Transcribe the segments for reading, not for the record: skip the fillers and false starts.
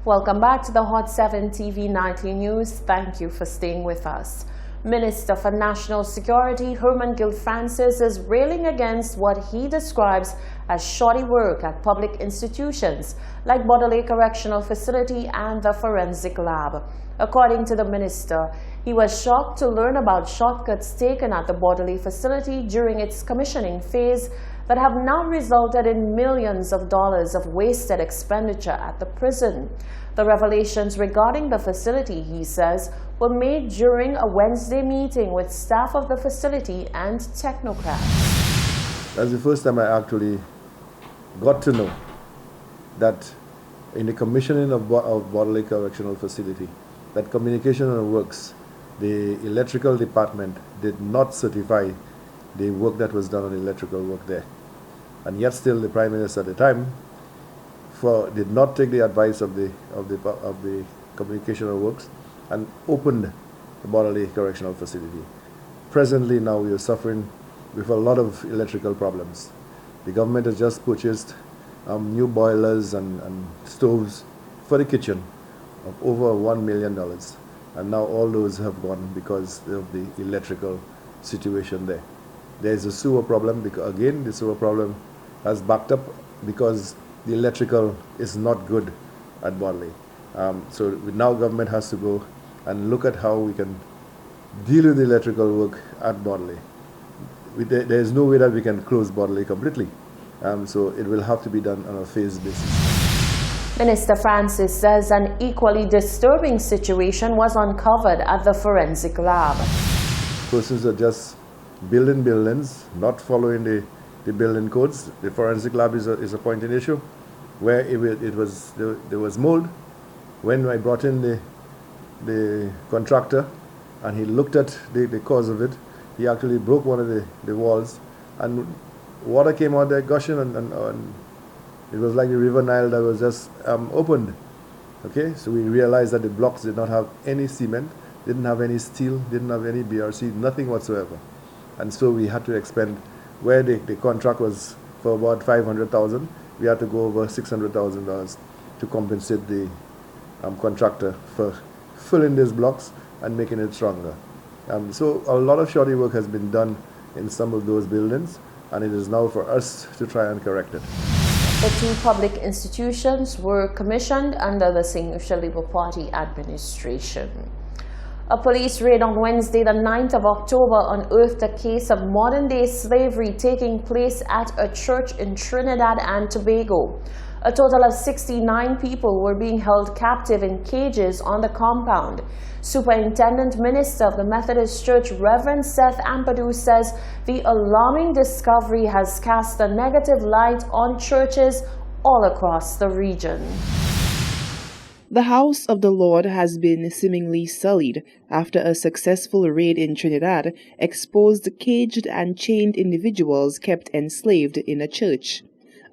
Welcome back to the Hot 7 TV Nightly News. Thank you for staying with us. Minister for National Security Herman Gil-Francis is railing against what he describes as shoddy work at public institutions like Bordelais Correctional Facility and the Forensic Lab. According to the minister, he was shocked to learn about shortcuts taken at the Bordelais facility during its commissioning phase that have now resulted in millions of dollars of wasted expenditure at the prison. The revelations regarding the facility, he says, were made during a Wednesday meeting with staff of the facility and technocrats. That's the first time I actually got to know that in the commissioning of Bordelais Correctional Facility, that Communication and Works, the electrical department did not certify the work that was done on the electrical work there. And yet still the Prime Minister at the time did not take the advice of the Communication and Works and opened the Bordelais Correctional Facility. Presently now we are suffering with a lot of electrical problems. The government has just purchased new boilers and stoves for the kitchen of over $1 million. And now all those have gone because of the electrical situation there. There is a sewer problem because, again, the sewer problem has backed up because the electrical is not good at Bordelais. So now government has to go and look at how we can deal with the electrical work at Bordelais. There is no way that we can close Bordelais completely. So it will have to be done on a phased basis. Minister Francis says an equally disturbing situation was uncovered at the Forensic Lab. Persons are just building buildings, not following the building codes. The Forensic Lab is a pointing issue where there was mold. When I brought in the contractor and he looked at the cause of it, he actually broke one of the walls and water came out there gushing and it was like the River Nile that was just opened. Okay, so we realized that the blocks did not have any cement, didn't have any steel, didn't have any BRC, nothing whatsoever. And so we had to expend, where the contract was for about $500,000, we had to go over $600,000 to compensate the contractor for filling these blocks and making it stronger. So a lot of shoddy work has been done in some of those buildings, and it is now for us to try and correct it. The two public institutions were commissioned under the St. Lucia Labour Party administration. A police raid on Wednesday, the 9th of October, unearthed a case of modern-day slavery taking place at a church in Trinidad and Tobago. A total of 69 people were being held captive in cages on the compound. Superintendent Minister of the Methodist Church, Reverend Seth Ampadu, says the alarming discovery has cast a negative light on churches all across the region. The house of the Lord has been seemingly sullied after a successful raid in Trinidad exposed caged and chained individuals kept enslaved in a church.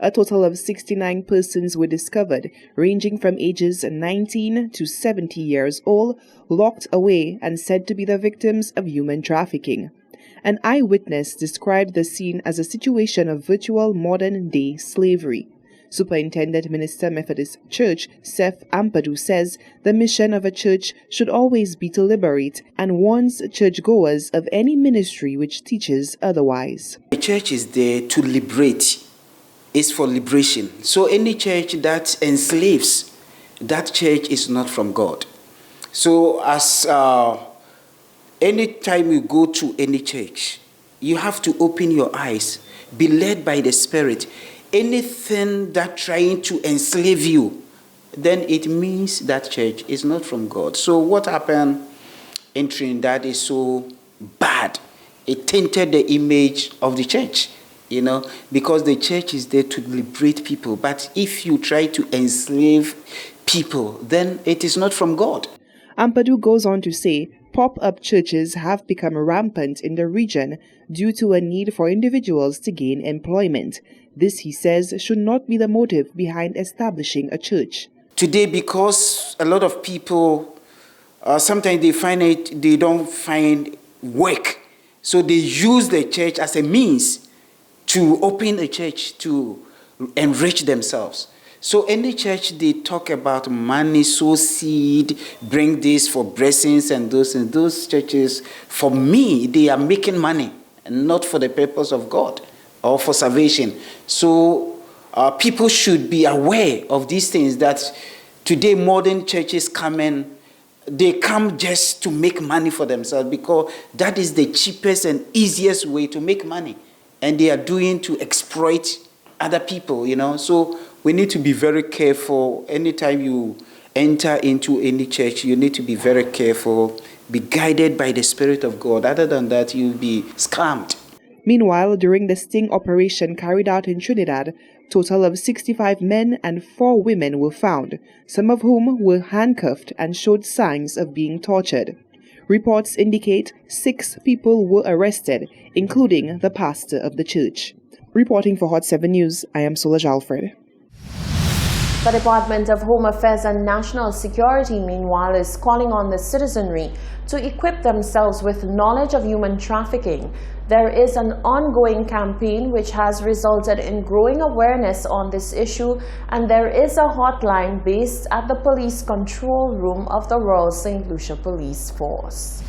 A total of 69 persons were discovered, ranging from ages 19 to 70 years old, locked away and said to be the victims of human trafficking. An eyewitness described the scene as a situation of virtual modern-day slavery. Superintendent Minister Methodist Church Seth Ampadu says the mission of a church should always be to liberate and warns churchgoers of any ministry which teaches otherwise. The church is there to liberate. It's for liberation. So any church that enslaves, that church is not from God. So as any time you go to any church, you have to open your eyes, be led by the Spirit. Anything that trying to enslave you, then it means that church is not from God. So what happened in Trinidad is so bad. It tainted the image of the church, because the church is there to liberate people. But if you try to enslave people, then it is not from God. Ampadu goes on to say pop-up churches have become rampant in the region due to a need for individuals to gain employment. This, he says, should not be the motive behind establishing a church. Today, because a lot of people, sometimes they don't find work. So they use the church as a means to open a church to enrich themselves. So any church, they talk about money, sow seed, bring this for blessings and those churches, for me, they are making money and not for the purpose of God or for salvation. So people should be aware of these things, that today modern churches they come just to make money for themselves, because that is the cheapest and easiest way to make money. And they are doing to exploit other people, So we need to be very careful. Anytime you enter into any church, you need to be very careful, be guided by the Spirit of God. Other than that, you'll be scammed. Meanwhile, during the sting operation carried out in Trinidad, total of 65 men and 4 women were found, some of whom were handcuffed and showed signs of being tortured. Reports indicate 6 people were arrested, including the pastor of the church. Reporting for Hot 7 News, I am Solange Alfred. The Department of Home Affairs and National Security, meanwhile, is calling on the citizenry to equip themselves with knowledge of human trafficking. There is an ongoing campaign which has resulted in growing awareness on this issue, and there is a hotline based at the Police Control Room of the Royal St. Lucia Police Force.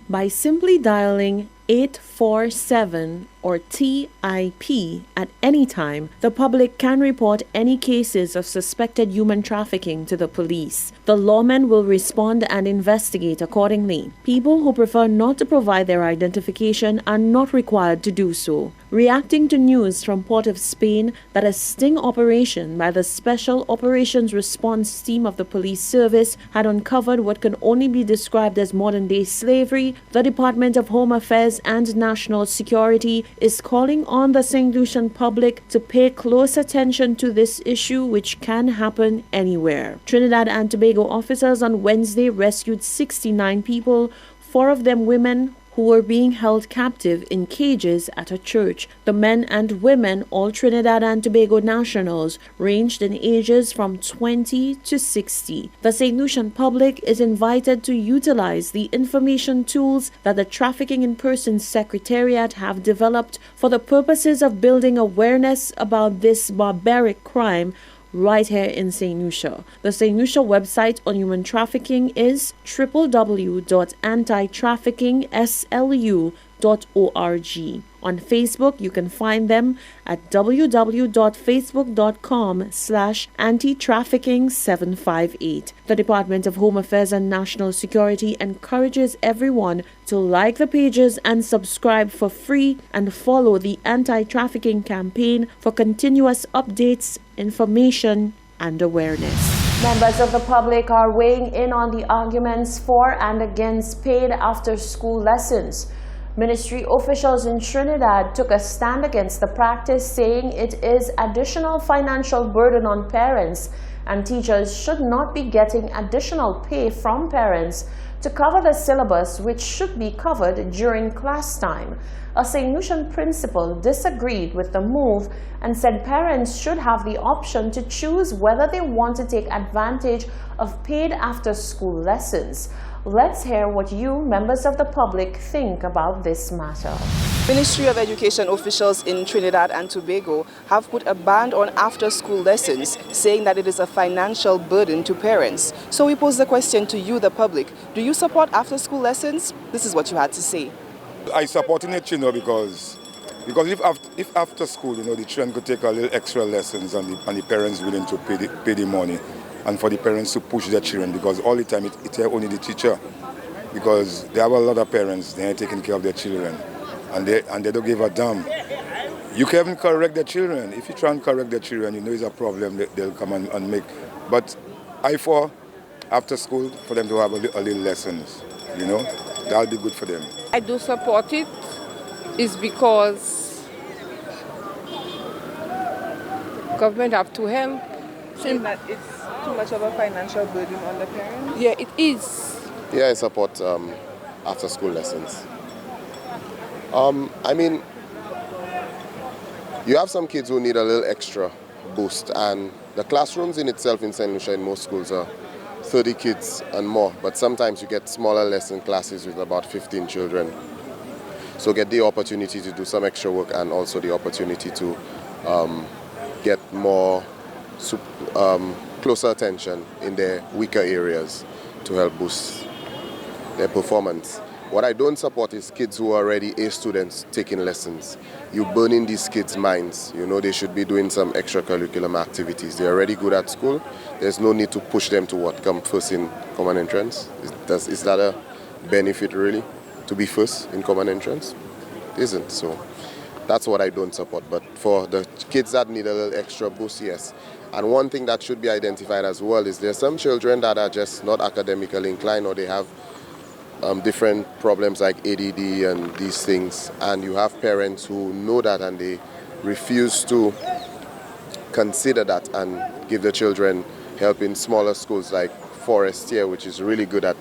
By simply dialing 847 or TIP at any time, the public can report any cases of suspected human trafficking to the police. The lawmen will respond and investigate accordingly. People who prefer not to provide their identification are not required to do so. Reacting to news from Port of Spain that a sting operation by the Special Operations Response Team of the Police Service had uncovered what can only be described as modern-day slavery, the Department of Home Affairs and National Security is calling on the St. Lucian public to pay close attention to this issue, which can happen anywhere. Trinidad and Tobago officers on Wednesday rescued 69 people, 4 of them women, who were being held captive in cages at a church. The men and women, all Trinidad and Tobago nationals, ranged in ages from 20 to 60. The St. Lucian public is invited to utilize the information tools that the Trafficking in Persons Secretariat have developed for the purposes of building awareness about this barbaric crime right here in St. Lucia. The St. Lucia website on human trafficking is www.antitraffickingslu.org. On Facebook, you can find them at www.facebook.com/antitrafficking758. The Department of Home Affairs and National Security encourages everyone to like the pages and subscribe for free, and follow the anti-trafficking campaign for continuous updates, information, and awareness. Members of the public are weighing in on the arguments for and against paid after-school lessons. Ministry officials in Trinidad took a stand against the practice, saying it is additional financial burden on parents, and teachers should not be getting additional pay from parents to cover the syllabus, which should be covered during class time. A St. Lucian principal disagreed with the move and said parents should have the option to choose whether they want to take advantage of paid after-school lessons. Let's hear what you, members of the public, think about this matter. Ministry of Education officials in Trinidad and Tobago have put a ban on after-school lessons, saying that it is a financial burden to parents. So we pose the question to you, the public. Do you support after-school lessons? This is what you had to say. I support it, because if after school, the children could take a little extra lessons, and the parents willing to pay the money, and for the parents to push their children, because all the time it's only the teacher, because they have a lot of parents, they ain't taking care of their children, and they don't give a damn. You can even correct their children. If you try and correct their children, it's a problem they'll come and make. But for after school, for them to have a little lessons, that'll be good for them. I do support it, is because government have to help. Saying that it's too much of a financial burden on the parents? Yeah, it is. Yeah, I support after-school lessons. You have some kids who need a little extra boost, and the classrooms in itself in St. Lucia in most schools are 30 kids and more, but sometimes you get smaller lesson classes with about 15 children. So get the opportunity to do some extra work, and also the opportunity to get more closer attention in their weaker areas to help boost their performance. What I don't support is kids who are already A students taking lessons. You're burning these kids' minds. You know, they should be doing some extracurricular activities. They're already good at school. There's no need to push them to come first in common entrance. Is that a benefit really, to be first in common entrance? It isn't. So that's what I don't support. But for the kids that need a little extra boost, yes. And one thing that should be identified as well is there's some children that are just not academically inclined, or they have different problems like ADD and these things, and you have parents who know that and they refuse to consider that and give the children help in smaller schools like Forest here, which is really good at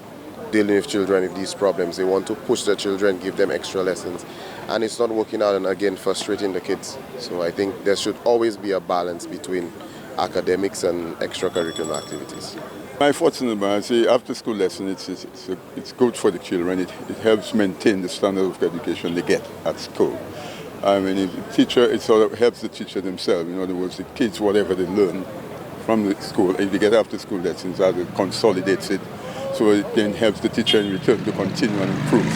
dealing with children with these problems. They want to push the children, give them extra lessons, and it's not working out, and again frustrating the kids. So I think there should always be a balance between academics and extracurricular activities. My thoughts on the say after school lesson, it's good for the children. It helps maintain the standard of education they get at school. I mean, it sort of helps the teacher themselves. In other words, the kids, whatever they learn from the school, if they get after school lessons, it consolidates it, so it then helps the teacher in return to continue and improve,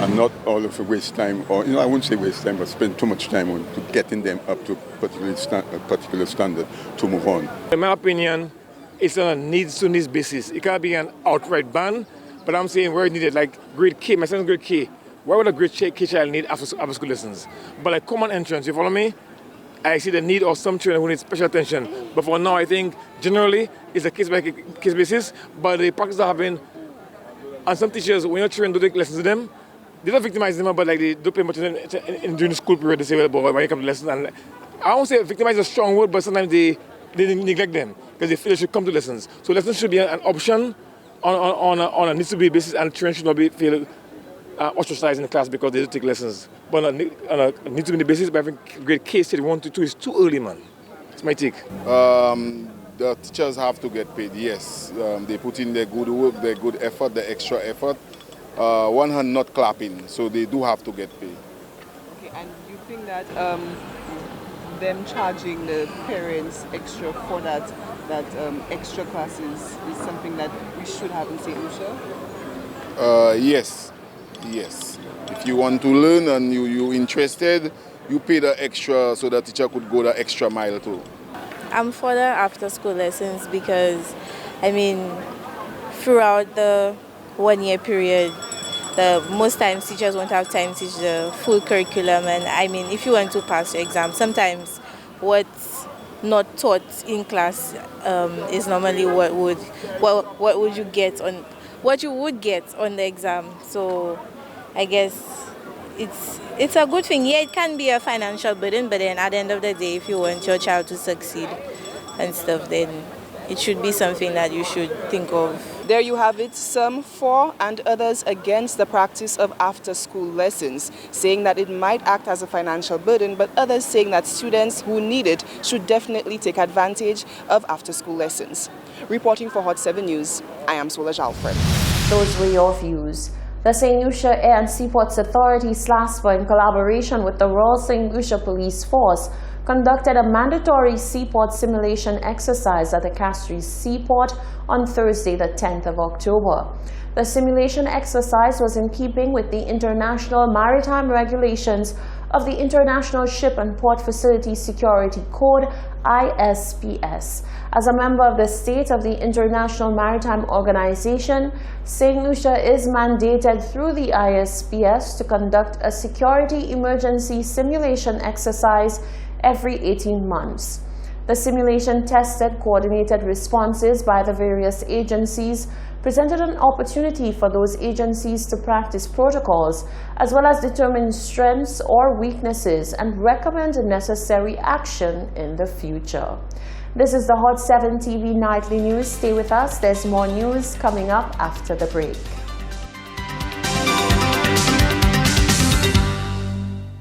and not all of a waste time, or I wouldn't say waste time, but spend too much time on to getting them up to a particular standard to move on. In my opinion, it's on a needs-to-needs basis. It can't be an outright ban, but I'm saying where it needed, like grade K, my son's grade K. Why would a grade K child need after school lessons? But like common entrance, you follow me? I see the need of some children who need special attention. But for now, I think generally it's a case-by-case basis, but the practice are happening. And some teachers, when your children do take lessons to them, they don't victimize them, but like they do pay much attention during the school period. They say, well, boy, when you come to lessons, and I won't say victimize is a strong word, but sometimes they neglect them because they feel they should come to lessons. So lessons should be an option on a needs-to-be basis, and children should not feel ostracized in the class because they do take lessons. But on a needs-to-be basis, but I think grade K, stage 1 to 2 is too early, man. It's my take. The teachers have to get paid, yes. They put in their good work, their good effort, their extra effort. One hand not clapping, so they do have to get paid. Okay, and you think that them charging the parents extra for that extra classes is something that we should have in St. Lucia? Yes. If you want to learn and you're interested, you pay the extra so the teacher could go the extra mile too. I'm for the after-school lessons because, I mean, throughout the 1 year period, most times teachers won't have time to teach the full curriculum, and I mean, if you want to pass your exam, sometimes what's not taught in class is normally what would you get on what you would get on the exam. So I guess it's a good thing. Yeah, it can be a financial burden, but then at the end of the day, if you want your child to succeed and stuff, then it should be something that you should think of. There you have it, some for and others against the practice of after-school lessons, saying that it might act as a financial burden, but others saying that students who need it should definitely take advantage of after-school lessons. Reporting for Hot 7 News, I am Solange Alfred. Those were your views. The St. Lucia Air and Seaports Authority, SLASPA, in collaboration with the Royal St. Lucia Police Force, conducted a mandatory seaport simulation exercise at the Castries Seaport on Thursday, the 10th of October. The simulation exercise was in keeping with the International Maritime Regulations of the International Ship and Port Facility Security Code, ISPS. As a member of the state of the International Maritime Organization, St. Lucia is mandated through the ISPS to conduct a security emergency simulation exercise every 18 months. The simulation tested coordinated responses by the various agencies, presented an opportunity for those agencies to practice protocols, as well as determine strengths or weaknesses and recommend necessary action in the future. This is the Hot 7 TV Nightly News. Stay with us. There's more news coming up after the break.